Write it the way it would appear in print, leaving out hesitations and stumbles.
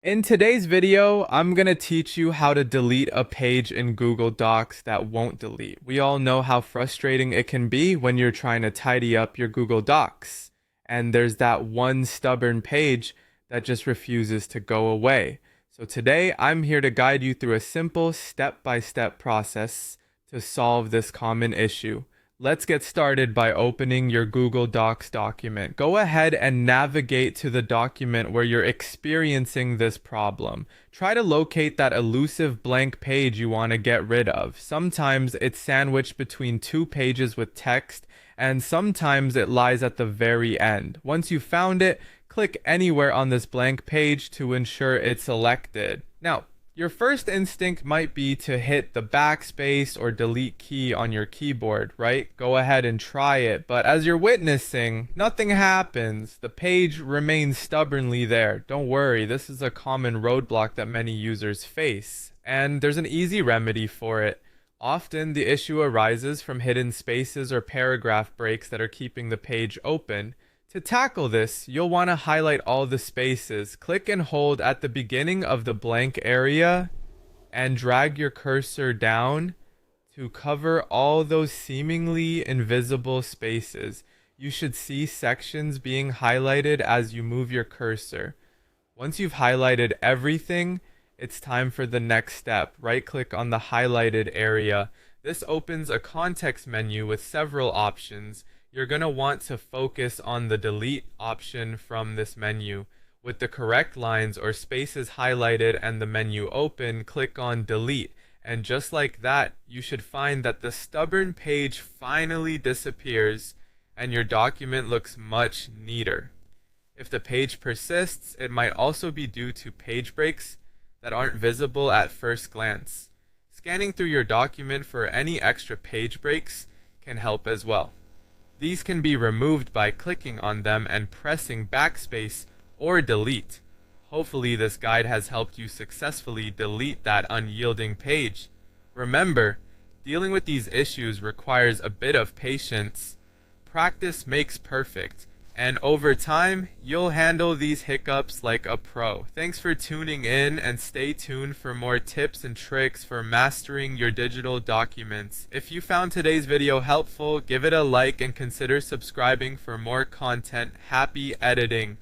In today's video, I'm going to teach you how to delete a page in Google Docs that won't delete. We all know how frustrating it can be when you're trying to tidy up your Google Docs, and there's that one stubborn page that just refuses to go away. So today, I'm here to guide you through a simple step-by-step process to solve this common issue. Let's get started by opening your Google Docs document. Go ahead and navigate to the document where you're experiencing this problem. Try to locate that elusive blank page you want to get rid of. Sometimes it's sandwiched between two pages with text, and sometimes it lies at the very end. Once you've found it, click anywhere on this blank page to ensure it's selected. Now, your first instinct might be to hit the backspace or delete key on your keyboard, right? Go ahead and try it, but as you're witnessing, nothing happens. The page remains stubbornly there. Don't worry, this is a common roadblock that many users face, and there's an easy remedy for it. Often, the issue arises from hidden spaces or paragraph breaks that are keeping the page open. To tackle this, you'll want to highlight all the spaces. Click and hold at the beginning of the blank area and drag your cursor down to cover all those seemingly invisible spaces. You should see sections being highlighted as you move your cursor. Once you've highlighted everything, it's time for the next step. Right-click on the highlighted area. This opens a context menu with several options. You're going to want to focus on the delete option from this menu. With the correct lines or spaces highlighted and the menu open, click on delete. And just like that, you should find that the stubborn page finally disappears and your document looks much neater. If the page persists, it might also be due to page breaks that aren't visible at first glance. Scanning through your document for any extra page breaks can help as well. These can be removed by clicking on them and pressing backspace or delete. Hopefully this guide has helped you successfully delete that unyielding page. Remember, dealing with these issues requires a bit of patience. Practice makes perfect, and over time, you'll handle these hiccups like a pro. Thanks for tuning in, and stay tuned for more tips and tricks for mastering your digital documents. If you found today's video helpful, give it a like and consider subscribing for more content. Happy editing!